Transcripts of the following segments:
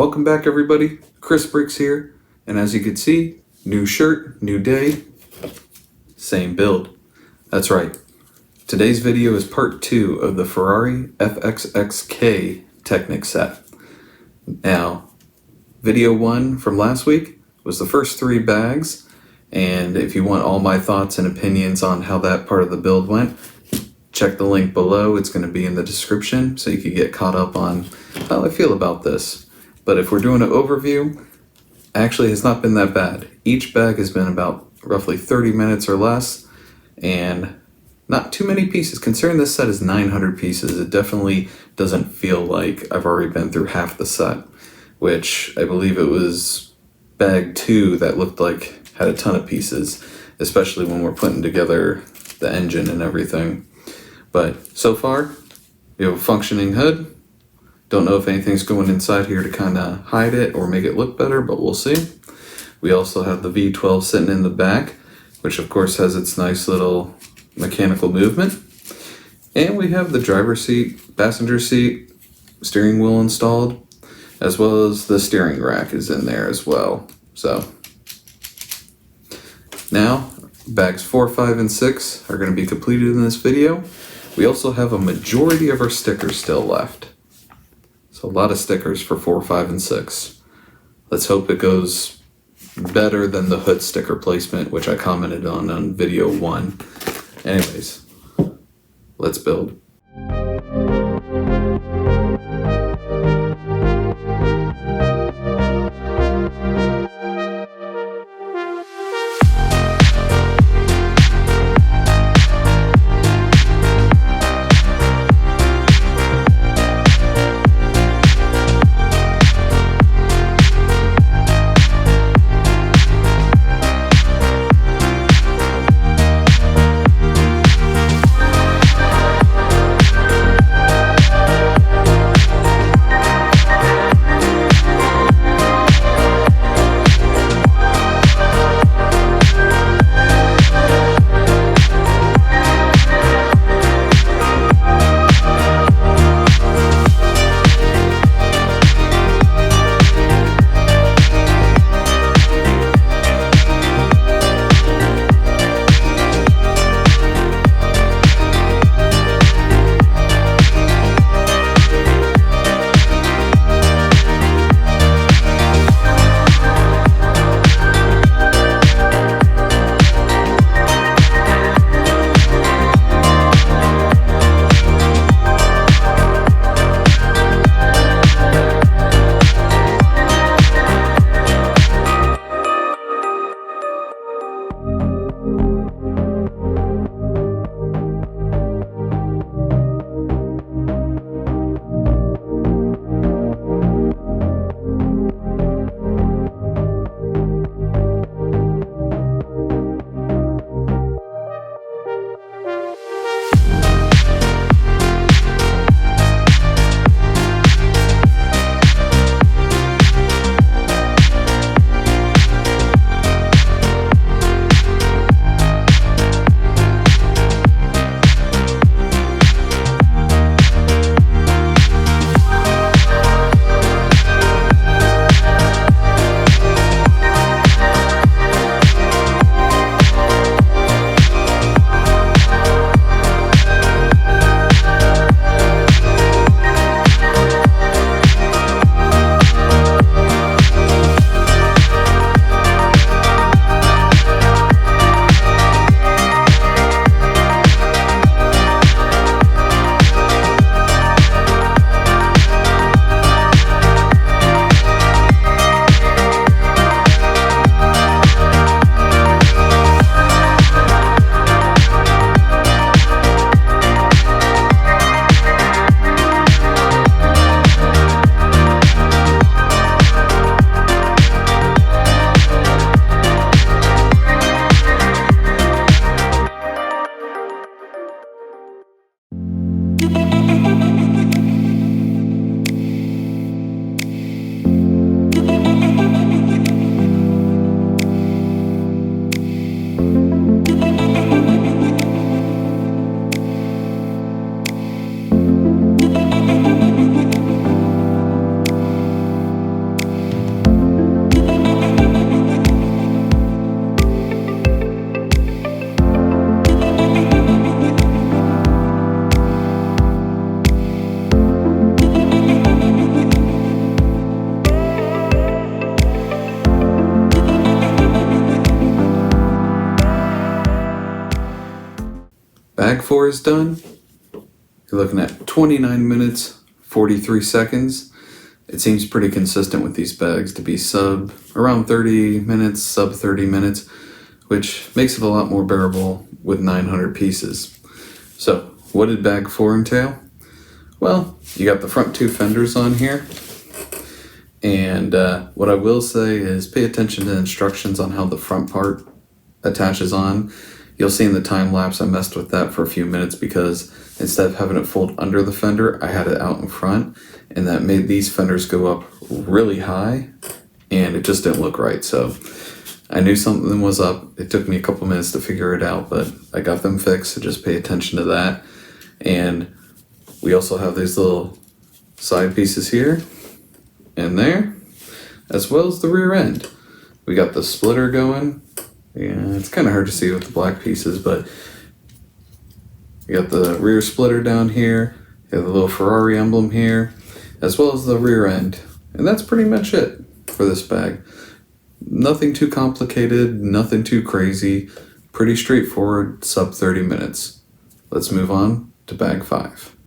Welcome back everybody, Chris Bricks here, and as you can see, new shirt, new day, same build. That's right, today's video is part 2 of the Ferrari FXXK Technic set. Now, video 1 from last week was the first 3 bags, and if you want all my thoughts and opinions on how that part of the build went, check the link below. It's going to be in the description so you can get caught up on how I feel about this. But if we're doing an overview, actually it's not been that bad. Each bag has been about roughly 30 minutes or less, and not too many pieces. Considering this set is 900 pieces, it definitely doesn't feel like I've already been through half the set, which I believe it was bag 2 that looked like had a ton of pieces, especially when we're putting together the engine and everything. But so far, we have a functioning hood. Don't know if anything's going inside here to kind of hide it or make it look better, but we'll see. We also have the V12 sitting in the back, which of course has its nice little mechanical movement. And we have the driver's seat, passenger seat, steering wheel installed, as well as the steering rack is in there as well. So now, bags 4, 5, and 6 are going to be completed in this video. We also have a majority of our stickers still left. So a lot of stickers for 4, 5, and 6. Let's hope it goes better than the hood sticker placement, which I commented on video 1. Anyways, let's build. bag 4 is done, you're looking at 29 minutes, 43 seconds. It seems pretty consistent with these bags to be around 30 minutes, sub 30 minutes, which makes it a lot more bearable with 900 pieces. So, what did bag 4 entail? Well, you got the front 2 fenders on here. And what I will say is pay attention to instructions on how the front part attaches on. You'll see in the time lapse I messed with that for a few minutes because instead of having it fold under the fender, I had it out in front, and that made these fenders go up really high, and it just didn't look right. So I knew something was up. It took me a couple minutes to figure it out, but I got them fixed, so just pay attention to that. And we also have these little side pieces here and there, as well as the rear end. We got the splitter going. Yeah, it's kind of hard to see with the black pieces, but you got the rear splitter down here, you have the little Ferrari emblem here, as well as the rear end. And that's pretty much it for this bag. Nothing too complicated, nothing too crazy, pretty straightforward, sub 30 minutes. Let's move on to bag 5.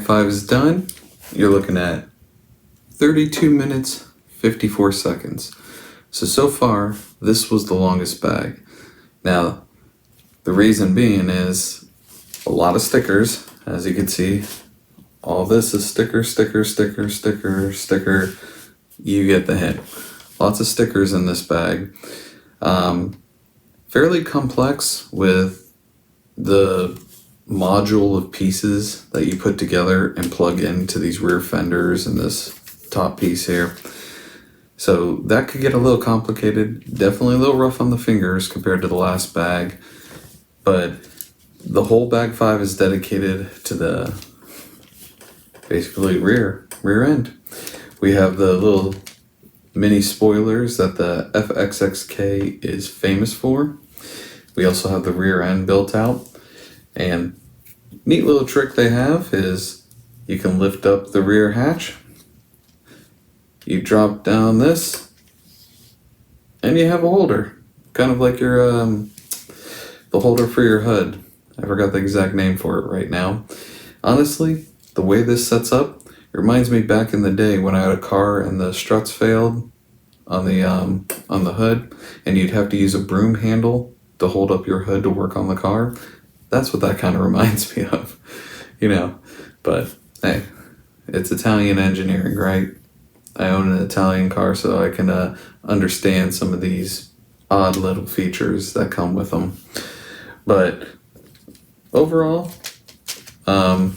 5 is done, you're looking at 32 minutes, 54 seconds. So far, this was the longest bag. Now, the reason being is a lot of stickers, as you can see. All this is sticker, sticker, sticker, sticker, sticker. You get the hint. Lots of stickers in this bag. Fairly complex with the module of pieces that you put together and plug into these rear fenders and this top piece here. So that could get a little complicated, definitely a little rough on the fingers compared to the last bag, but the whole bag 5 is dedicated to the basically rear end. We have the little mini spoilers that the FXXK is famous for. We also have the rear end built out, and neat little trick they have is you can lift up the rear hatch, you drop down this, and you have a holder, kind of like your the holder for your HUD. I forgot the exact name for it right now. Honestly, the way this sets up, it reminds me back in the day when I had a car and the struts failed on the hood, and you'd have to use a broom handle to hold up your hood to work on the car. That's what that kind of reminds me of, you know. But hey, it's Italian engineering, right? I own an Italian car, so I can understand some of these odd little features that come with them. But overall, bag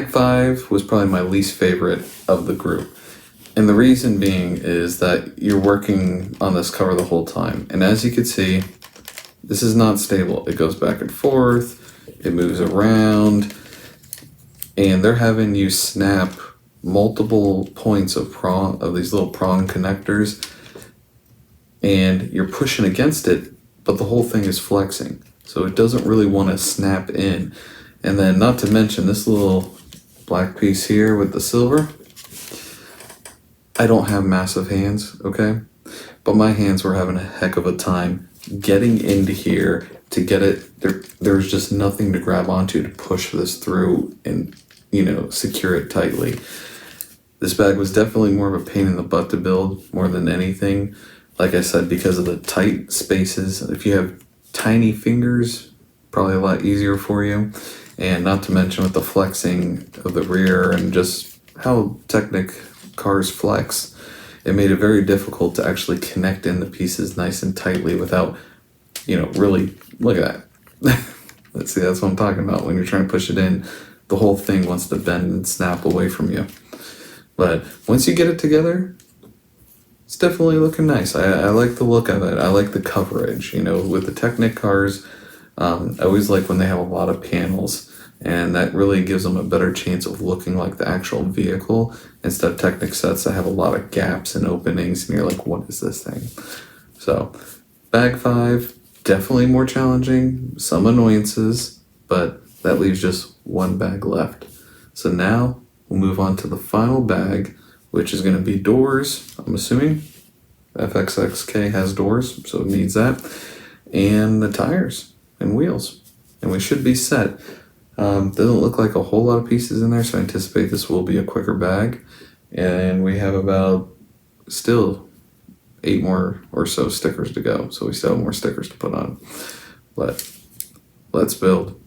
5 was probably my least favorite of the group. And the reason being is that you're working on this cover the whole time. And as you can see, this is not stable. It goes back and forth, it moves around, and they're having you snap multiple points of these little prong connectors, and you're pushing against it, but the whole thing is flexing. So it doesn't really want to snap in. And then not to mention this little black piece here with the silver. I don't have massive hands, okay? But my hands were having a heck of a time getting into here to get it. There's just nothing to grab onto to push this through and, you know, secure it tightly. This bag was definitely more of a pain in the butt to build more than anything. Like I said, because of the tight spaces. If you have tiny fingers, probably a lot easier for you. And not to mention with the flexing of the rear and just how Technic cars flex, it made it very difficult to actually connect in the pieces nice and tightly without, you know, really, look at that. Let's see, that's what I'm talking about. When you're trying to push it in, the whole thing wants to bend and snap away from you. But once you get it together, it's definitely looking nice. I like the look of it. I like the coverage. You know, with the Technic cars, I always like when they have a lot of panels, and that really gives them a better chance of looking like the actual vehicle instead of Technic sets that have a lot of gaps and openings, and you're like, what is this thing? So, bag 5, definitely more challenging, some annoyances, but that leaves just one bag left. So now, we'll move on to the final bag, which is going to be doors, I'm assuming. FXXK has doors, so it needs that. And the tires and wheels. And we should be set. Doesn't look like a whole lot of pieces in there, so I anticipate this will be a quicker bag. And we have about still 8 more or so stickers to go. So we still have more stickers to put on. But let's build.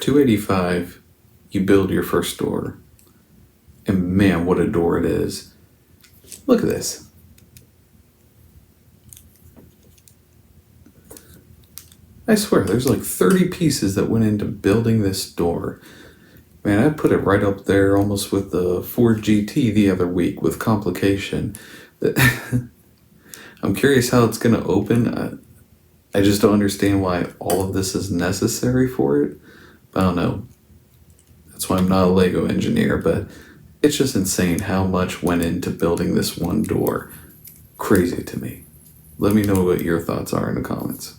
$285, you build your first door. And man, what a door it is. Look at this. I swear, there's like 30 pieces that went into building this door. Man, I put it right up there almost with the Ford GT the other week with complication. I'm curious how it's going to open. I just don't understand why all of this is necessary for it. I don't know. That's why I'm not a LEGO engineer, but it's just insane how much went into building this one door. Crazy to me. Let me know what your thoughts are in the comments.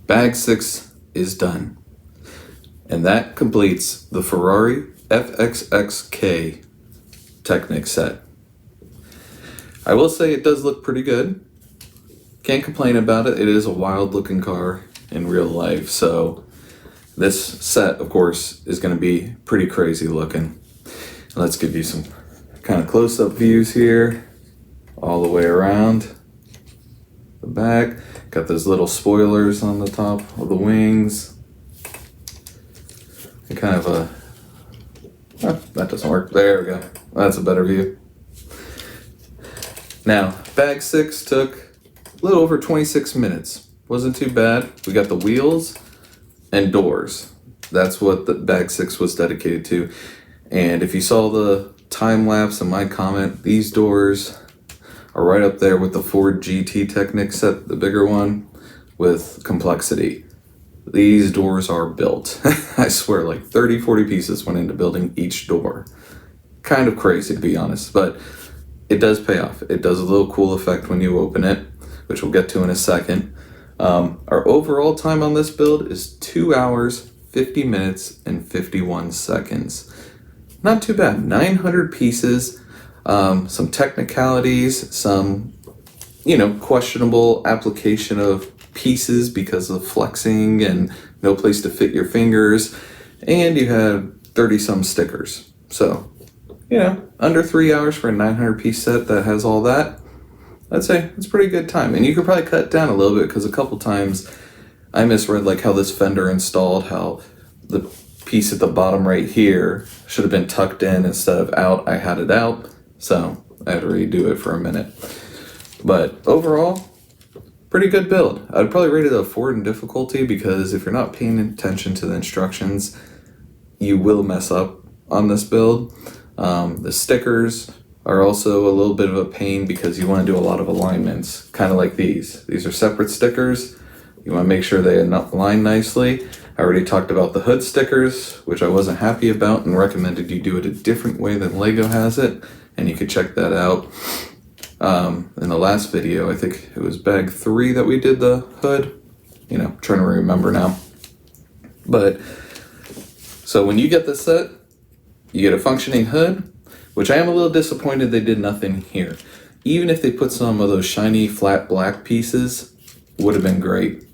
Bag 6 is done. And that completes the Ferrari FXXK Technic set. I will say it does look pretty good. Can't complain about it. It is a wild looking car in real life. So this set, of course, is going to be pretty crazy looking. Let's give you some kind of close-up views here, all the way around the back. Got those little spoilers on the top of the wings. And kind of a, oh, that doesn't work. There we go. That's a better view. Now, bag 6 took a little over 26 minutes. Wasn't too bad. We got the wheels and doors. That's what the bag 6 was dedicated to. And if you saw the time lapse in my comment, these doors are right up there with the Ford GT Technic set, the bigger one, with complexity. These doors are built. I swear, like 30, 40 pieces went into building each door. Kind of crazy, to be honest, but it does pay off. It does a little cool effect when you open it, which we'll get to in a second. Our overall time on this build is 2 hours, 50 minutes, and 51 seconds. Not too bad. 900 pieces. Some technicalities, some, questionable application of pieces because of flexing and no place to fit your fingers. And you had 30 some stickers. So, under 3 hours for a 900 piece set that has all that, I'd say it's pretty good time. And you could probably cut it down a little bit because a couple times I misread like how this fender installed, how the piece at the bottom right here should have been tucked in instead of out. I had it out. So I had to redo it for a minute. But overall, pretty good build. I'd probably rate it a 4 in difficulty because if you're not paying attention to the instructions, you will mess up on this build. The stickers are also a little bit of a pain because you want to do a lot of alignments, kind of like these. These are separate stickers. You want to make sure they align nicely. I already talked about the hood stickers, which I wasn't happy about and recommended you do it a different way than LEGO has it. And you could check that out. In the last video, I think it was bag 3 that we did the hood. You know, trying to remember now. But, so when you get this set, you get a functioning hood, which I am a little disappointed they did nothing here. Even if they put some of those shiny flat black pieces, would have been great.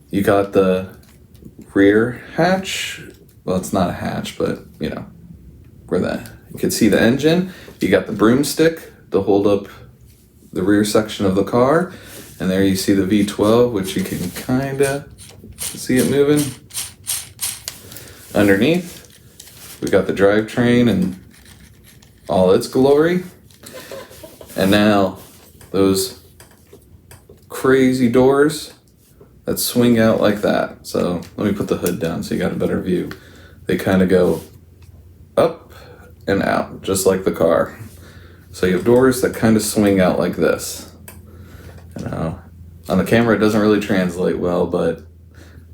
You got the rear hatch. Well, it's not a hatch, but you know, where you can see the engine. You got the broomstick to hold up the rear section of the car. And there you see the V12, which you can kinda see it moving. Underneath, we got the drivetrain and all its glory. And now those crazy doors that swing out like that. So let me put the hood down so you got a better view. They kind of go up and out, just like the car. So you have doors that kind of swing out like this. You know, on the camera it doesn't really translate well, but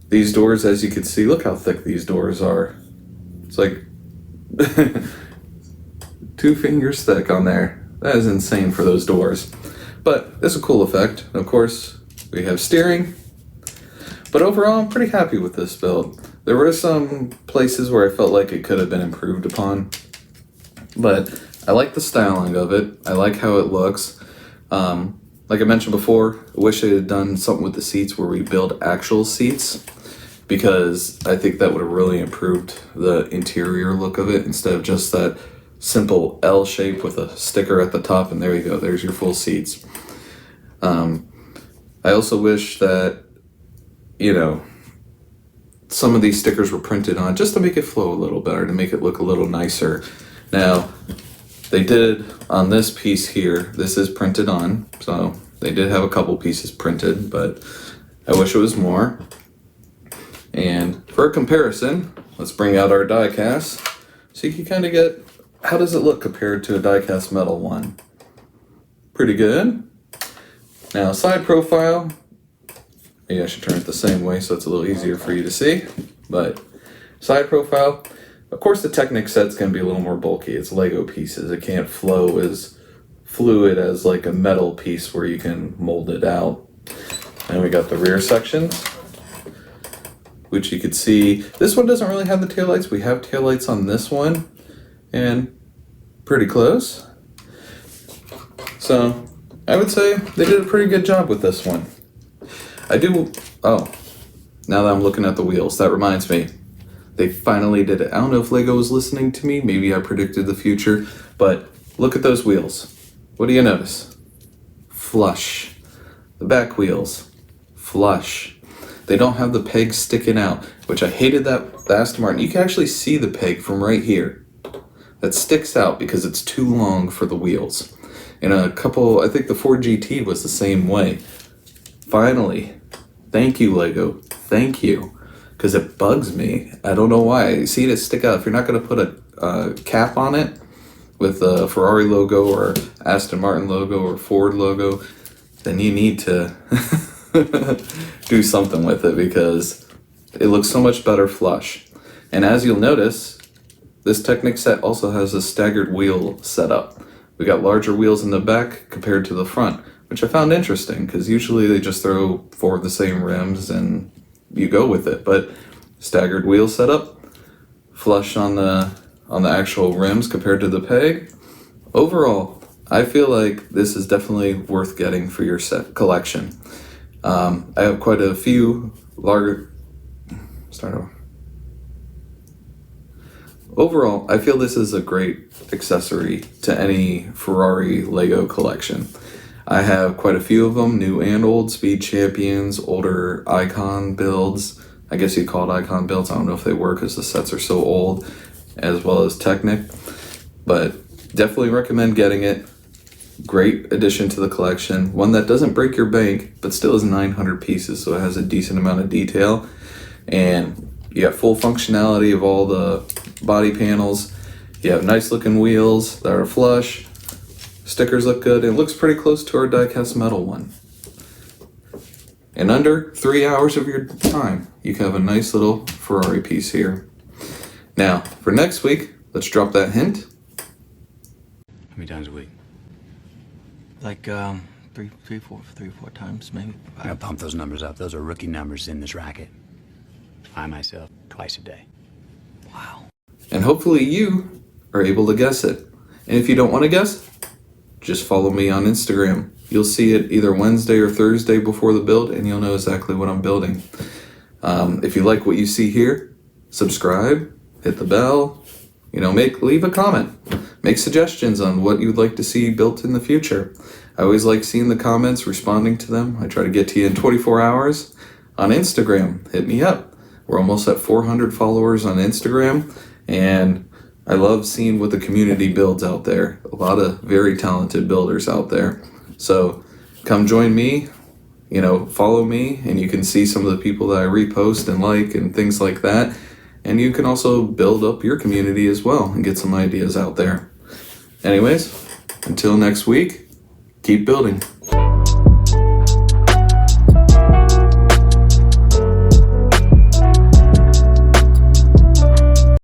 these doors, as you can see, look how thick these doors are. It's like 2 fingers thick on there. That is insane for those doors. But it's a cool effect. Of course, we have steering. But overall, I'm pretty happy with this build. There were some places where I felt like it could have been improved upon. But I like the styling of it. I like how it looks. Like I mentioned before, I wish I had done something with the seats where we build actual seats, because I think that would have really improved the interior look of it instead of just that simple L shape with a sticker at the top, and there you go, there's your full seats. I also wish that, you know, some of these stickers were printed on just to make it flow a little better, to make it look a little nicer. Now, they did on this piece here, this is printed on, so they did have a couple pieces printed, but I wish it was more. And for a comparison, let's bring out our die cast so you can kind of get, how does it look compared to a die cast metal one? Pretty good. Now side profile, maybe I should turn it the same way so it's a little easier for you to see, but side profile, of course the Technic set's going to be a little more bulky. It's Lego pieces. It can't flow as fluid as like a metal piece where you can mold it out. And we got the rear sections, which you could see. This one doesn't really have the taillights. We have taillights on this one, and pretty close. So I would say they did a pretty good job with this one. Now that I'm looking at the wheels, that reminds me. They finally did it. I don't know if Lego was listening to me. Maybe I predicted the future, but look at those wheels. What do you notice? Flush. The back wheels, flush. They don't have the pegs sticking out, which I hated that the Aston Martin. You can actually see the peg from right here. That sticks out because it's too long for the wheels. And a couple, I think the Ford GT was the same way. Finally, thank you, Lego. Thank you. Because it bugs me. I don't know why. You see it stick out. If you're not going to put a cap on it with a Ferrari logo or Aston Martin logo or Ford logo, then you need to do something with it because it looks so much better flush. And as you'll notice, this Technic set also has a staggered wheel setup. We got larger wheels in the back compared to the front, which I found interesting because usually they just throw 4 of the same rims and you go with it. But staggered wheel setup, flush on the actual rims compared to the peg. Overall, I feel like this is definitely worth getting for your set collection. I have quite a few larger. Overall, I feel this is a great accessory to any Ferrari Lego collection. I have quite a few of them, new and old, Speed Champions, older Icon builds. I guess you call it Icon builds. I don't know if they work because the sets are so old, as well as Technic. But definitely recommend getting it. Great addition to the collection. One that doesn't break your bank, but still is 900 pieces, so it has a decent amount of detail. And you got full functionality of all the body panels. You have nice looking wheels that are flush. Stickers look good. It looks pretty close to our die-cast metal one. In under 3 hours of your time, you can have a nice little Ferrari piece here. Now, for next week, let's drop that hint. How many times a week? like three, four times maybe. I gotta pump those numbers up. Those are rookie numbers in this racket. I myself, twice a day. Wow. And hopefully you are able to guess it. And if you don't want to guess, just follow me on Instagram. You'll see it either Wednesday or Thursday before the build, and you'll know exactly what I'm building. If you like what you see here, subscribe, hit the bell, leave a comment. Make suggestions on what you'd like to see built in the future. I always like seeing the comments, responding to them. I try to get to you in 24 hours. On Instagram, hit me up. We're almost at 400 followers on Instagram, and I love seeing what the community builds out there. A lot of very talented builders out there. So come join me, follow me, and you can see some of the people that I repost and like and things like that. And you can also build up your community as well and get some ideas out there. Anyways, until next week, keep building.